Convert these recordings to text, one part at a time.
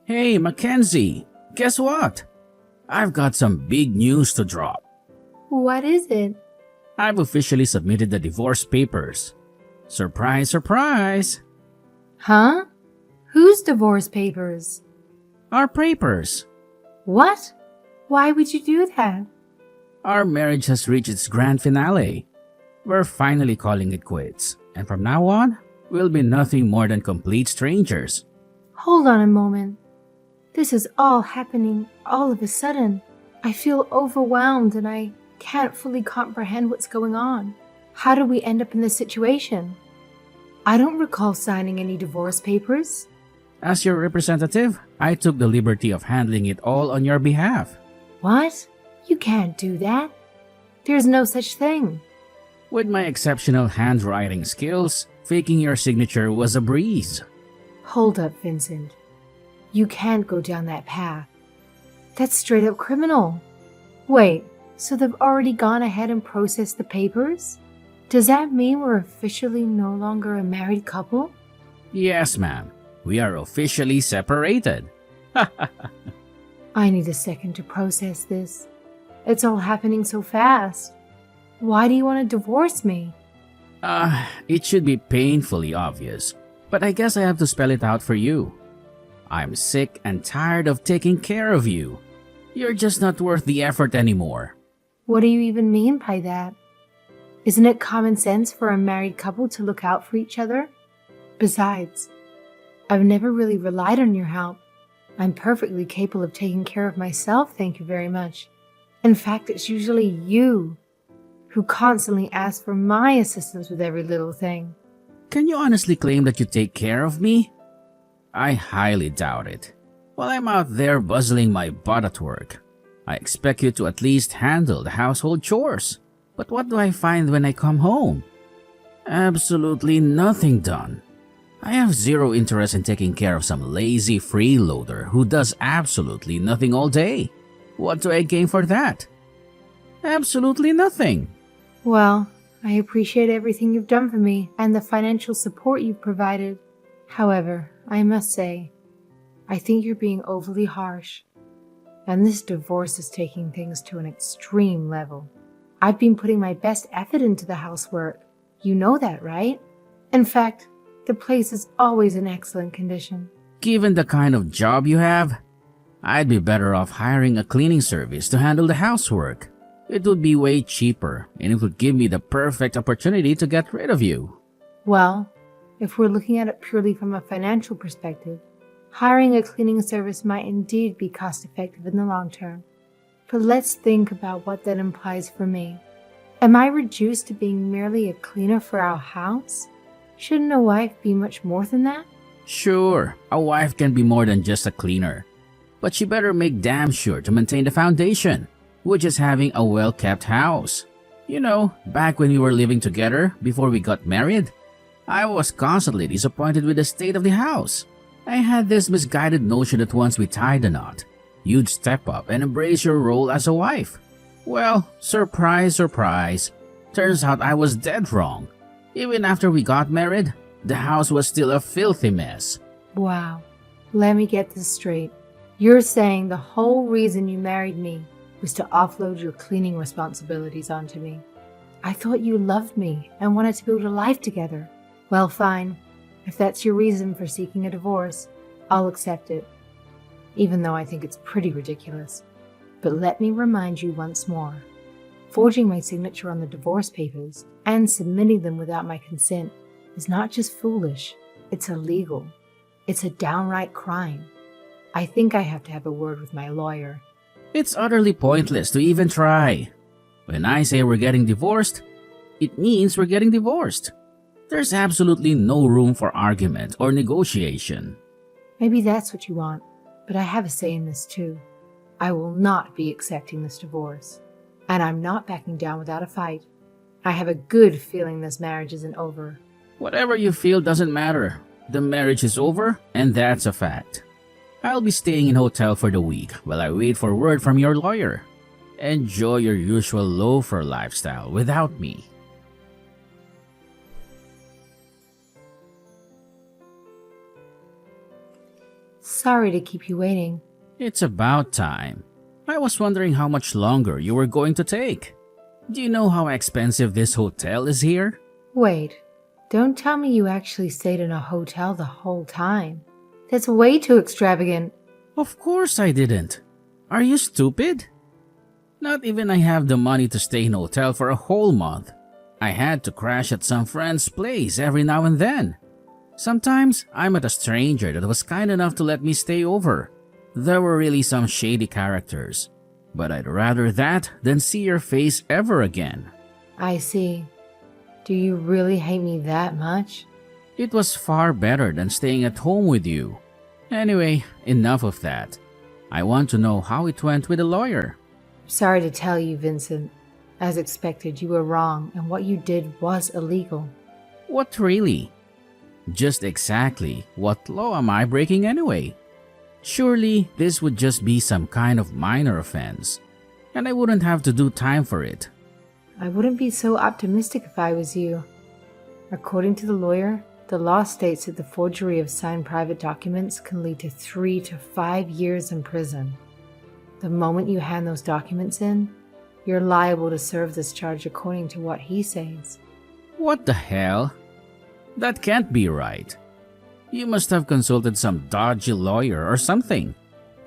Hey, Mackenzie, guess what? I've got some big news to drop. What is it? I've officially submitted the divorce papers. Surprise, surprise! Huh? Whose divorce papers? Our papers. What? Why would you do that? Our marriage has reached its grand finale. We're finally calling it quits, and from now on, we'll be nothing more than complete strangers. Hold on a moment. This is all happening all of a sudden. I feel overwhelmed and I can't fully comprehend what's going on. How did we end up in this situation? I don't recall signing any divorce papers. As your representative, I took the liberty of handling it all on your behalf. What? You can't do that. There's no such thing. With my exceptional handwriting skills, faking your signature was a breeze. Hold up, Vincent. You can't go down that path. That's straight up criminal. Wait, so they've already gone ahead and processed the papers? Does that mean we're officially no longer a married couple? Yes, ma'am. We are officially separated. I need a second to process this. It's all happening so fast. Why do you want to divorce me? It should be painfully obvious, but I guess I have to spell it out for you. I'm sick and tired of taking care of you. You're just not worth the effort anymore. What do you even mean by that? Isn't it common sense for a married couple to look out for each other? Besides, I've never really relied on your help. I'm perfectly capable of taking care of myself, thank you very much. In fact, it's usually you who constantly ask for my assistance with every little thing. Can you honestly claim that you take care of me? I highly doubt it. While I'm out there buzzing my butt at work, I expect you to at least handle the household chores. But what do I find when I come home? Absolutely nothing done. I have zero interest in taking care of some lazy freeloader who does absolutely nothing all day. What do I gain for that? Absolutely nothing. Well, I appreciate everything you've done for me and the financial support you've provided. However, I must say, I think you're being overly harsh. And this divorce is taking things to an extreme level. I've been putting my best effort into the housework. You know that, right? In fact, the place is always in excellent condition. Given the kind of job you have, I'd be better off hiring a cleaning service to handle the housework. It would be way cheaper, and it would give me the perfect opportunity to get rid of you. Well, if we're looking at it purely from a financial perspective, hiring a cleaning service might indeed be cost-effective in the long term. But let's think about what that implies for me. Am I reduced to being merely a cleaner for our house? Shouldn't a wife be much more than that? Sure, a wife can be more than just a cleaner. But she better make damn sure to maintain the foundation, which is having a well-kept house. You know, back when we were living together before we got married, I was constantly disappointed with the state of the house. I had this misguided notion that once we tied the knot, you'd step up and embrace your role as a wife. Well, surprise, surprise. Turns out I was dead wrong. Even after we got married, the house was still a filthy mess. Wow. Let me get this straight. You're saying the whole reason you married me was to offload your cleaning responsibilities onto me. I thought you loved me and wanted to build a life together. Well, fine. If that's your reason for seeking a divorce, I'll accept it. Even though I think it's pretty ridiculous. But let me remind you once more. Forging my signature on the divorce papers and submitting them without my consent is not just foolish, it's illegal. It's a downright crime. I think I have to have a word with my lawyer. It's utterly pointless to even try. When I say we're getting divorced, it means we're getting divorced. There's absolutely no room for argument or negotiation. Maybe that's what you want, but I have a say in this too. I will not be accepting this divorce. And I'm not backing down without a fight. I have a good feeling this marriage isn't over. Whatever you feel doesn't matter. The marriage is over, and that's a fact. I'll be staying in hotel for the week while I wait for word from your lawyer. Enjoy your usual loafer lifestyle without me. Sorry to keep you waiting. It's about time. I was wondering how much longer you were going to take. Do you know how expensive this hotel is here? Wait, don't tell me you actually stayed in a hotel the whole time. That's way too extravagant. Of course I didn't. Are you stupid? Not even I have the money to stay in a hotel for a whole month. I had to crash at some friend's place every now and then. Sometimes I met a stranger that was kind enough to let me stay over. There were really some shady characters, but I'd rather that than see your face ever again. I see. Do you really hate me that much? It was far better than staying at home with you. Anyway, enough of that. I want to know how it went with the lawyer. Sorry to tell you, Vincent. As expected, you were wrong, and what you did was illegal. What really? Just exactly what law am I breaking anyway? Surely this would just be some kind of minor offense, and I wouldn't have to do time for it. I wouldn't be so optimistic if I was you. According to the lawyer, the law states that the forgery of signed private documents can lead to 3 to 5 years in prison. The moment you hand those documents in, you're liable to serve this charge according to what he says. What the hell? That can't be right. You must have consulted some dodgy lawyer or something.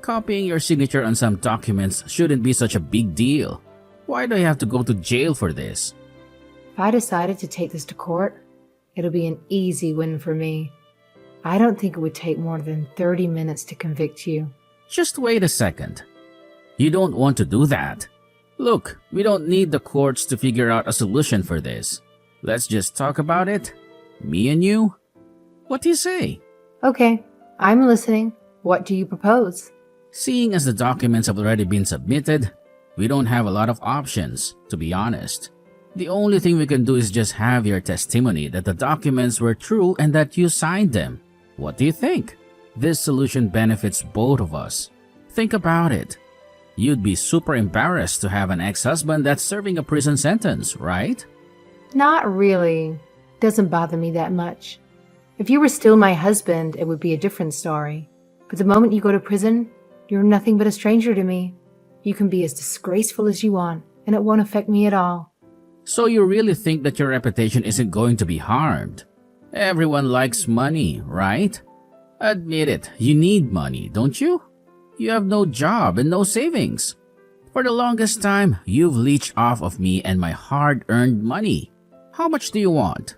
Copying your signature on some documents shouldn't be such a big deal. Why do I have to go to jail for this? If I decided to take this to court, it'll be an easy win for me. I don't think it would take more than 30 minutes to convict you. Just wait a second. You don't want to do that. Look, we don't need the courts to figure out a solution for this. Let's just talk about it. Me and you. What do you say? Okay, I'm listening. What do you propose? Seeing as the documents have already been submitted, we don't have a lot of options, to be honest. The only thing we can do is just have your testimony that the documents were true and that you signed them. What do you think? This solution benefits both of us. Think about it. You'd be super embarrassed to have an ex-husband that's serving a prison sentence, right? Not really. Doesn't bother me that much. If you were still my husband, it would be a different story. But the moment you go to prison, you're nothing but a stranger to me. You can be as disgraceful as you want, and it won't affect me at all. So you really think that your reputation isn't going to be harmed? Everyone likes money, right? Admit it, you need money, don't you? You have no job and no savings. For the longest time, you've leached off of me and my hard-earned money. How much do you want?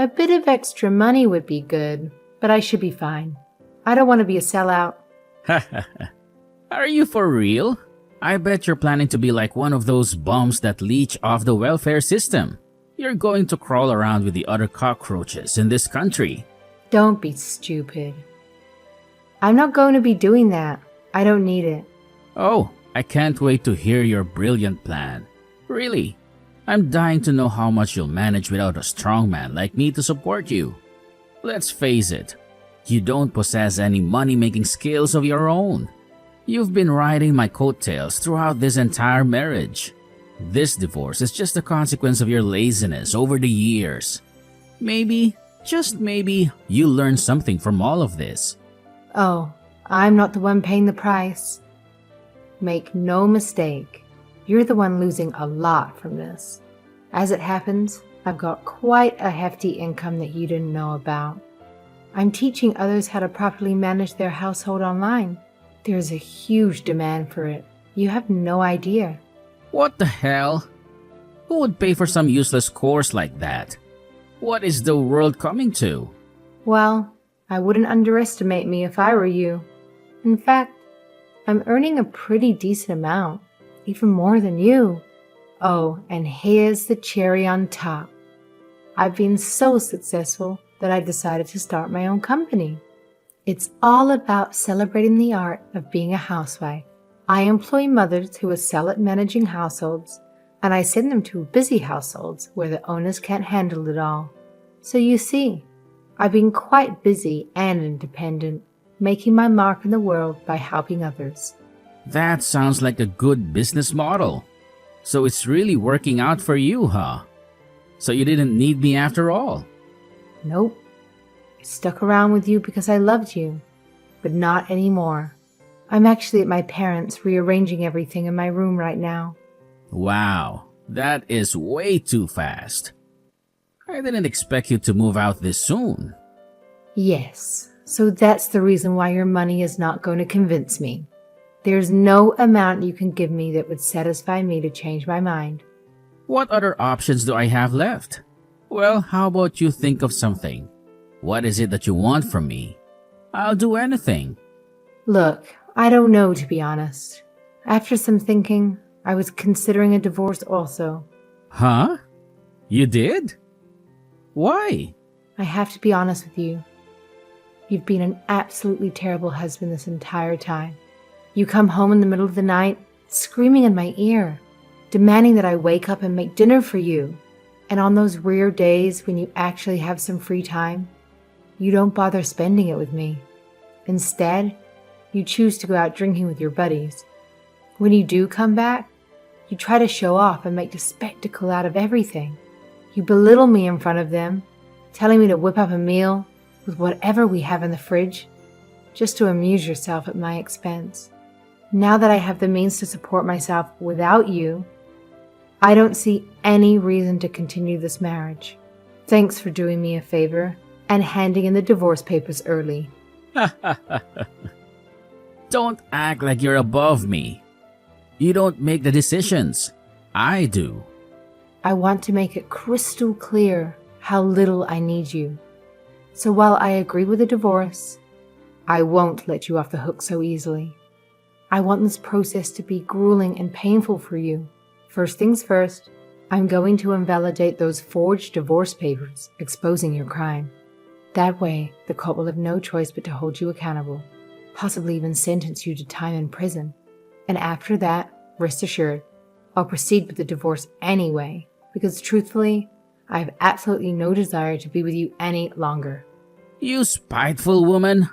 A bit of extra money would be good, but I should be fine. I don't want to be a sellout. Are you for real? I bet you're planning to be like one of those bums that leech off the welfare system. You're going to crawl around with the other cockroaches in this country. Don't be stupid. I'm not going to be doing that. I don't need it. Oh, I can't wait to hear your brilliant plan. Really, I'm dying to know how much you'll manage without a strong man like me to support you. Let's face it, you don't possess any money-making skills of your own. You've been riding my coattails throughout this entire marriage. This divorce is just a consequence of your laziness over the years. Maybe, just maybe, you learn something from all of this. Oh, I'm not the one paying the price. Make no mistake, you're the one losing a lot from this. As it happens, I've got quite a hefty income that you didn't know about. I'm teaching others how to properly manage their household online. There's a huge demand for it. You have no idea. What the hell? Who would pay for some useless course like that? What is the world coming to? Well, I wouldn't underestimate me if I were you. In fact, I'm earning a pretty decent amount, even more than you. Oh, and here's the cherry on top. I've been so successful that I decided to start my own company. It's all about celebrating the art of being a housewife. I employ mothers who excel at managing households, and I send them to busy households where the owners can't handle it all. So you see, I've been quite busy and independent, making my mark in the world by helping others. That sounds like a good business model. So it's really working out for you, huh? So you didn't need me after all? Nope. I stuck around with you because I loved you. but not anymore. I'm actually at my parents' rearranging everything in my room right now. Wow, that is way too fast. I didn't expect you to move out this soon. Yes, so that's the reason why your money is not going to convince me. There's no amount you can give me that would satisfy me to change my mind. What other options do I have left? Well, how about you think of something? What is it that you want from me? I'll do anything. Look, I don't know, to be honest. After some thinking, I was considering a divorce also. Huh? You did? Why? I have to be honest with you. You've been an absolutely terrible husband this entire time. You come home in the middle of the night, screaming in my ear, demanding that I wake up and make dinner for you. And on those rare days when you actually have some free time, you don't bother spending it with me. Instead, you choose to go out drinking with your buddies. When you do come back, you try to show off and make a spectacle out of everything. You belittle me in front of them, telling me to whip up a meal with whatever we have in the fridge, just to amuse yourself at my expense. Now that I have the means to support myself without you, I don't see any reason to continue this marriage. Thanks for doing me a favor and handing in the divorce papers early. Don't act like you're above me. You don't make the decisions. I do. I want to make it crystal clear how little I need you. So while I agree with the divorce, I won't let you off the hook so easily. I want this process to be grueling and painful for you. First things first, I'm going to invalidate those forged divorce papers exposing your crime. That way, the court will have no choice but to hold you accountable, possibly even sentence you to time in prison. And after that, rest assured, I'll proceed with the divorce anyway, because truthfully, I have absolutely no desire to be with you any longer. You spiteful woman.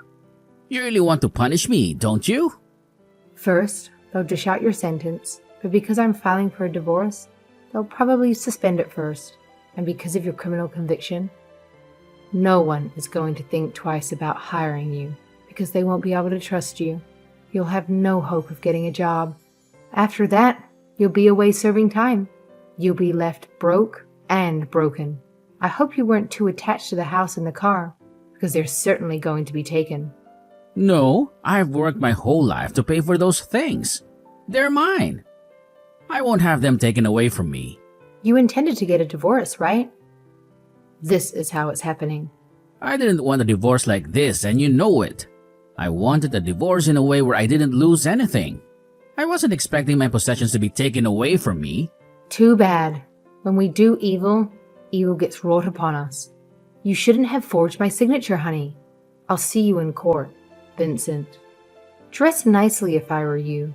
You really want to punish me, don't you? First, they'll dish out your sentence, but because I'm filing for a divorce, they'll probably suspend it first. And because of your criminal conviction, no one is going to think twice about hiring you because they won't be able to trust you. You'll have no hope of getting a job. After that, you'll be away serving time. You'll be left broke and broken. I hope you weren't too attached to the house and the car, because they're certainly going to be taken. No, I've worked my whole life to pay for those things. They're mine. I won't have them taken away from me. You intended to get a divorce, right? This is how it's happening. I didn't want a divorce like this, and you know it. I wanted a divorce in a way where I didn't lose anything. I wasn't expecting my possessions to be taken away from me. Too bad. When we do evil, evil gets wrought upon us. You shouldn't have forged my signature, honey. I'll see you in court, Vincent. Dress nicely if I were you.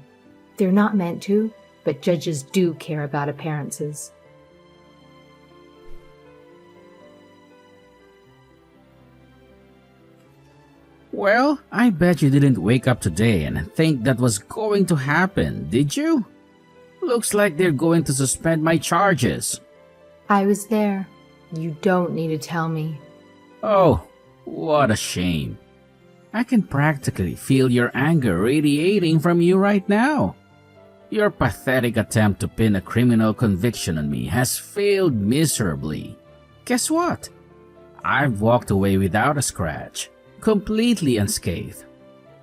They're not meant to, but judges do care about appearances. Well, I bet you didn't wake up today and think that was going to happen, did you? Looks like they're going to suspend my charges. I was there. You don't need to tell me. Oh, what a shame. I can practically feel your anger radiating from you right now. Your pathetic attempt to pin a criminal conviction on me has failed miserably. Guess what? I've walked away without a scratch, completely unscathed.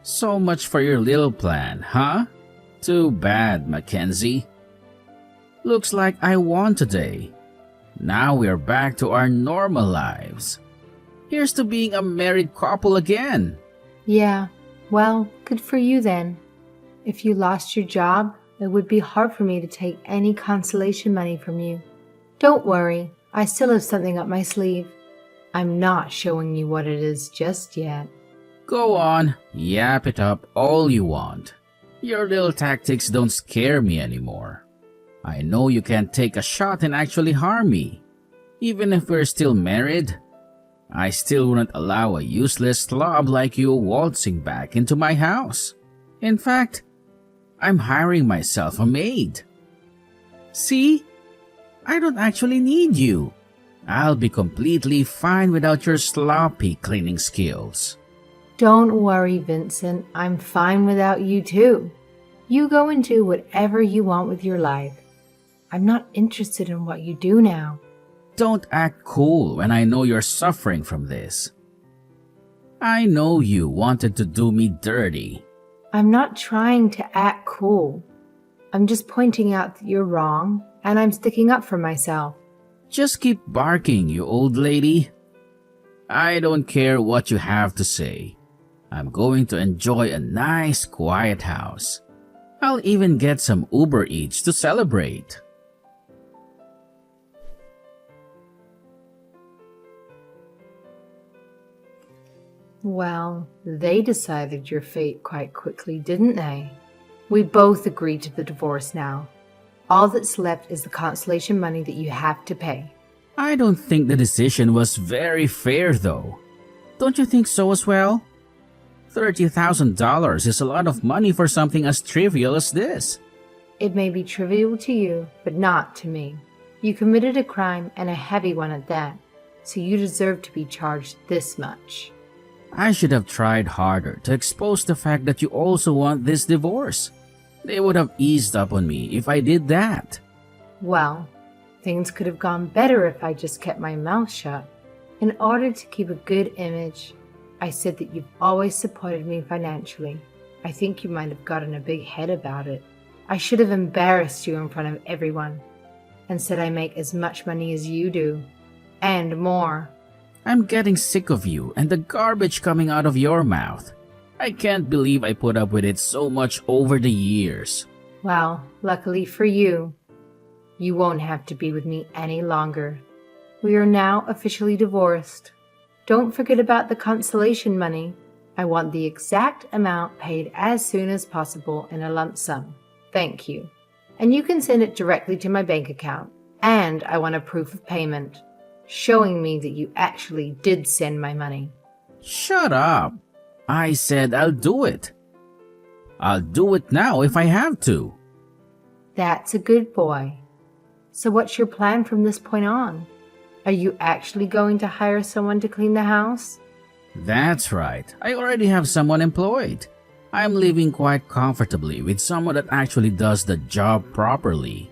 So much for your little plan, huh? Too bad, Mackenzie. Looks like I won today. Now we're back to our normal lives. Here's to being a married couple again. Yeah, well, good for you then. If you lost your job, it would be hard for me to take any consolation money from you. Don't worry, I still have something up my sleeve. I'm not showing you what it is just yet. Go on, yap it up all you want. Your little tactics don't scare me anymore. I know you can't take a shot and actually harm me. Even if we're still married, I still wouldn't allow a useless slob like you waltzing back into my house. In fact, I'm hiring myself a maid. See? I don't actually need you. I'll be completely fine without your sloppy cleaning skills. Don't worry, Vincent. I'm fine without you too. You go and do whatever you want with your life. I'm not interested in what you do now. Don't act cool when I know you're suffering from this. I know you wanted to do me dirty. I'm not trying to act cool. I'm just pointing out that you're wrong, and I'm sticking up for myself. Just keep barking, you old lady. I don't care what you have to say. I'm going to enjoy a nice, quiet house. I'll even get some Uber Eats to celebrate. Well, they decided your fate quite quickly, didn't they? We both agreed to the divorce now. All that's left is the consolation money that you have to pay. I don't think the decision was very fair, though. Don't you think so as well? $30,000 is a lot of money for something as trivial as this. It may be trivial to you, but not to me. You committed a crime, and a heavy one at that, so you deserve to be charged this much. I should have tried harder to expose the fact that you also want this divorce. They would have eased up on me if I did that. Well, things could have gone better if I just kept my mouth shut. In order to keep a good image, I said that you've always supported me financially. I think you might have gotten a big head about it. I should have embarrassed you in front of everyone and said I make as much money as you do, and more. I'm getting sick of you and the garbage coming out of your mouth. I can't believe I put up with it so much over the years. Well, luckily for you, you won't have to be with me any longer. We are now officially divorced. Don't forget about the consolation money. I want the exact amount paid as soon as possible in a lump sum. Thank you. And you can send it directly to my bank account. And I want a proof of payment, showing me that you actually did send my money. Shut up. I said I'll do it. I'll do it now if I have to. That's a good boy. So what's your plan from this point on? Are you actually going to hire someone to clean the house? That's right. I already have someone employed. I'm living quite comfortably with someone that actually does the job properly.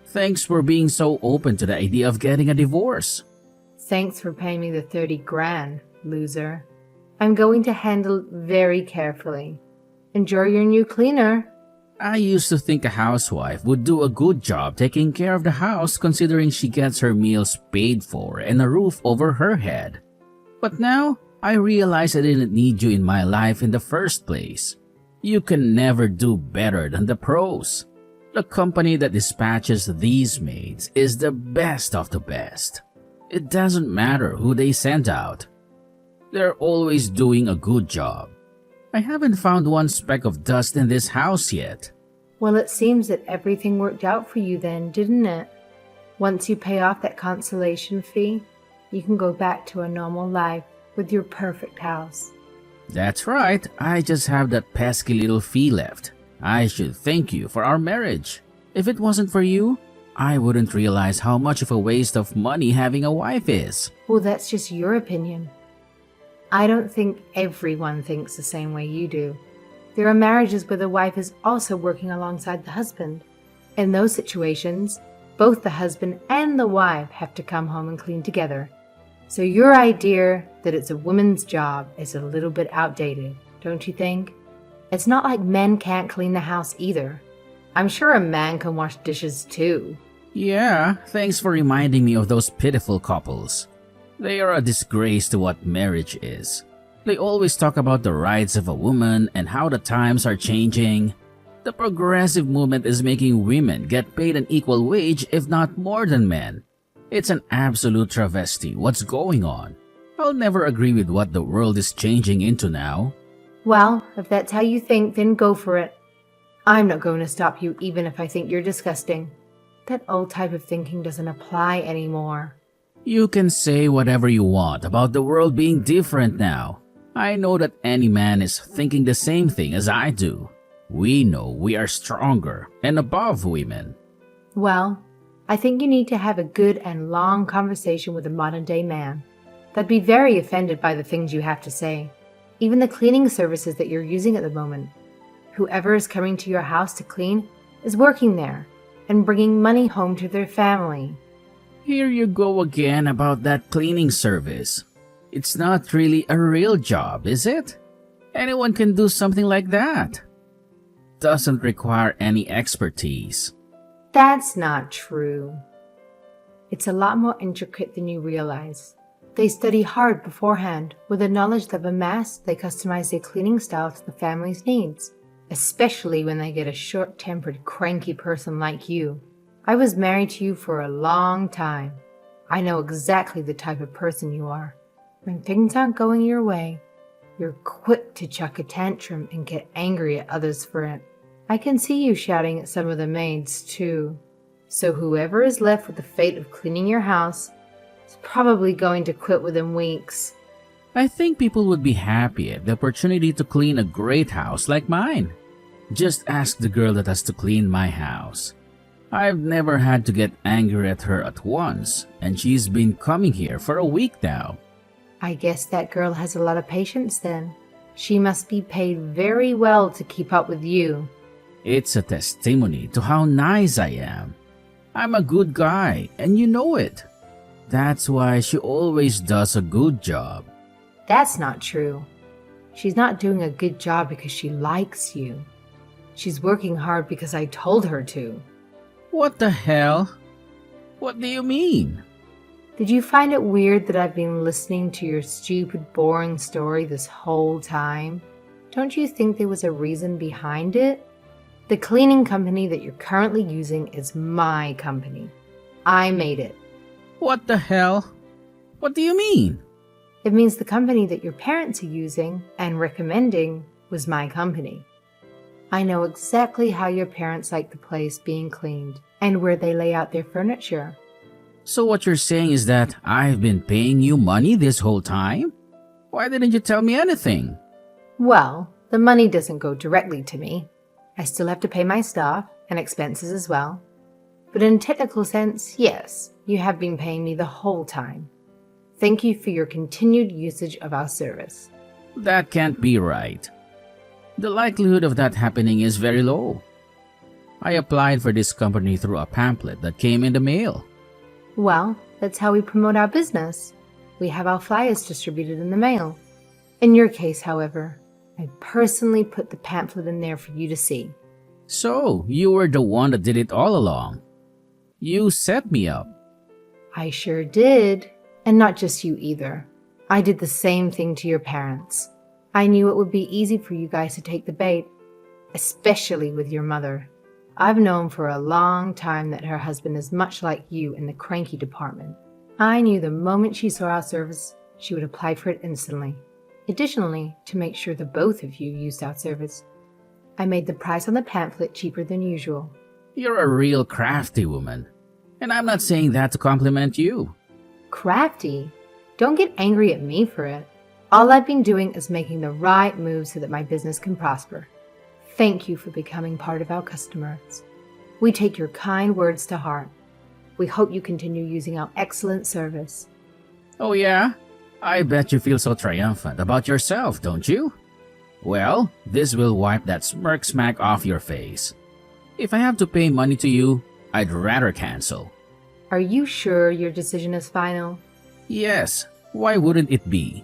Thanks for being so open to the idea of getting a divorce. Thanks for paying me the 30 grand, loser. I'm going to handle it very carefully. Enjoy your new cleaner. I used to think a housewife would do a good job taking care of the house considering she gets her meals paid for and a roof over her head. But now, I realize I didn't need you in my life in the first place. You can never do better than the pros. The company that dispatches these maids is the best of the best. It doesn't matter who they send out. They're always doing a good job. I haven't found one speck of dust in this house yet. Well, it seems that everything worked out for you then, didn't it? Once you pay off that consolation fee, you can go back to a normal life with your perfect house. That's right, I just have that pesky little fee left. I should thank you for our marriage. If it wasn't for you, I wouldn't realize how much of a waste of money having a wife is. Well, that's just your opinion. I don't think everyone thinks the same way you do. There are marriages where the wife is also working alongside the husband. In those situations, both the husband and the wife have to come home and clean together. So your idea that it's a woman's job is a little bit outdated, don't you think? It's not like men can't clean the house either. I'm sure a man can wash dishes too. Yeah, thanks for reminding me of those pitiful couples. They are a disgrace to what marriage is. They always talk about the rights of a woman and how the times are changing. The progressive movement is making women get paid an equal wage, if not more than men. It's an absolute travesty what's going on. I'll never agree with what the world is changing into now. Well, if that's how you think, then go for it. I'm not going to stop you even if I think you're disgusting. That old type of thinking doesn't apply anymore. You can say whatever you want about the world being different now. I know that any man is thinking the same thing as I do. We know we are stronger and above women. Well, I think you need to have a good and long conversation with a modern-day man. They'd be very offended by the things you have to say. even the cleaning services that you're using at the moment. Whoever is coming to your house to clean is working there and bringing money home to their family. Here you go again about that cleaning service. It's not really a real job, is it? Anyone can do something like that. Doesn't require any expertise. That's not true. It's a lot more intricate than you realize. They study hard beforehand. With the knowledge they've amassed, they customize their cleaning style to the family's needs, especially when they get a short-tempered, cranky person like you. I was married to you for a long time. I know exactly the type of person you are. When things aren't going your way, you're quick to chuck a tantrum and get angry at others for it. I can see you shouting at some of the maids, too. So whoever is left with the fate of cleaning your house is probably going to quit within weeks. I think people would be happy at the opportunity to clean a great house like mine. Just ask the girl that has to clean my house. I've never had to get angry at her at once, and she's been coming here for a week now. I guess that girl has a lot of patience then. She must be paid very well to keep up with you. It's a testimony to how nice I am. I'm a good guy, and you know it. That's why she always does a good job. That's not true. She's not doing a good job because she likes you. She's working hard because I told her to. What the hell? What do you mean? Did you find it weird that I've been listening to your stupid, boring story this whole time? Don't you think there was a reason behind it? The cleaning company that you're currently using is my company. I made it. What the hell? What do you mean? It means the company that your parents are using and recommending was my company. I know exactly how your parents like the place being cleaned and where they lay out their furniture. So what you're saying is that I've been paying you money this whole time? Why didn't you tell me anything? Well, the money doesn't go directly to me. I still have to pay my staff and expenses as well. But in a technical sense, yes, you have been paying me the whole time. Thank you for your continued usage of our service. That can't be right. The likelihood of that happening is very low. I applied for this company through a pamphlet that came in the mail. Well, that's how we promote our business. We have our flyers distributed in the mail. In your case, however, I personally put the pamphlet in there for you to see. So, you were the one that did it all along. You set me up. I sure did. And not just you either. I did the same thing to your parents. I knew it would be easy for you guys to take the bait, especially with your mother. I've known for a long time that her husband is much like you in the cranky department. I knew the moment she saw our service, she would apply for it instantly. Additionally, to make sure the both of you used our service, I made the price on the pamphlet cheaper than usual. You're a real crafty woman. And I'm not saying that to compliment you. Crafty? Don't get angry at me for it. All I've been doing is making the right moves so that my business can prosper. Thank you for becoming part of our customers. We take your kind words to heart. We hope you continue using our excellent service. Oh yeah? I bet you feel so triumphant about yourself, don't you? Well, this will wipe that smirk smack off your face. If I have to pay money to you, I'd rather cancel. Are you sure your decision is final? Yes, why wouldn't it be?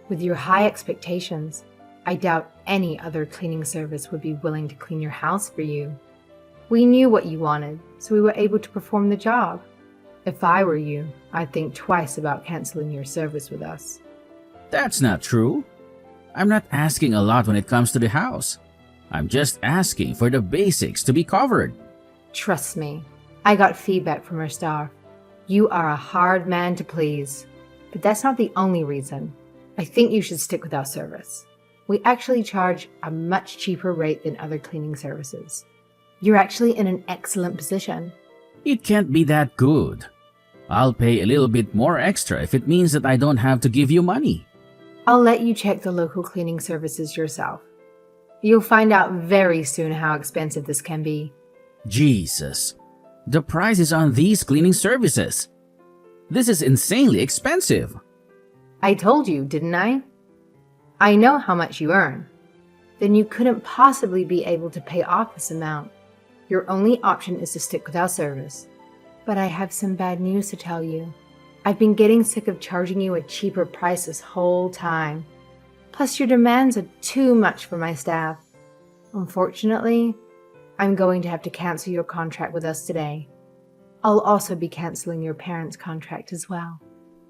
With your high expectations, I doubt any other cleaning service would be willing to clean your house for you. We knew what you wanted, so we were able to perform the job. If I were you, I'd think twice about canceling your service with us. That's not true. I'm not asking a lot when it comes to the house. I'm just asking for the basics to be covered. Trust me, I got feedback from our staff. You are a hard man to please. But that's not the only reason. I think you should stick with our service. We actually charge a much cheaper rate than other cleaning services. You're actually in an excellent position. It can't be that good. I'll pay a little bit more extra if it means that I don't have to give you money. I'll let you check the local cleaning services yourself. You'll find out very soon how expensive this can be. Jesus. The price is on these cleaning services. This is insanely expensive. I told you, didn't I? I know how much you earn. Then you couldn't possibly be able to pay off this amount. Your only option is to stick with our service. But I have some bad news to tell you. I've been getting sick of charging you a cheaper price this whole time. Plus, your demands are too much for my staff. Unfortunately, I'm going to have to cancel your contract with us today. I'll also be canceling your parents' contract as well.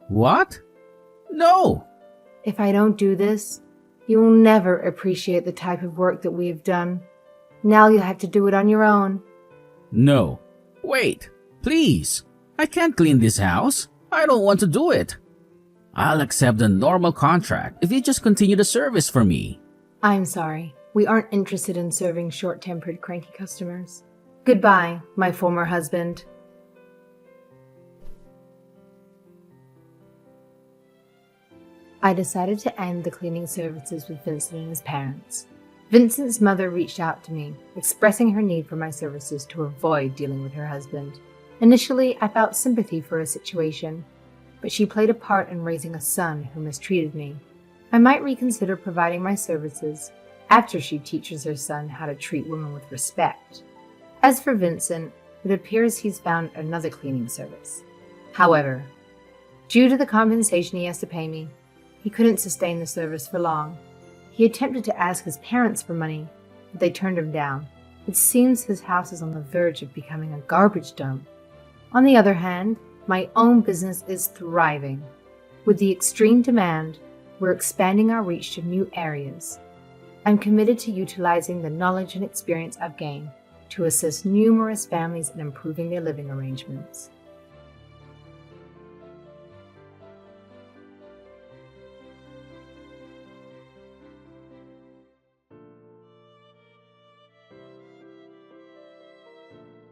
What? No! If I don't do this, you will never appreciate the type of work that we have done. Now you'll have to do it on your own. No. Wait, please. I can't clean this house. I don't want to do it. I'll accept the normal contract if you just continue the service for me. I'm sorry. We aren't interested in serving short-tempered, cranky customers. Goodbye, my former husband. I decided to end the cleaning services with Vincent and his parents. Vincent's mother reached out to me, expressing her need for my services to avoid dealing with her husband. Initially, I felt sympathy for her situation, but she played a part in raising a son who mistreated me. I might reconsider providing my services after she teaches her son how to treat women with respect. As for Vincent, it appears he's found another cleaning service. However, due to the compensation he has to pay me, he couldn't sustain the service for long. He attempted to ask his parents for money, but they turned him down. It seems his house is on the verge of becoming a garbage dump. On the other hand, my own business is thriving. With the extreme demand, we're expanding our reach to new areas. I'm committed to utilizing the knowledge and experience I've gained to assist numerous families in improving their living arrangements.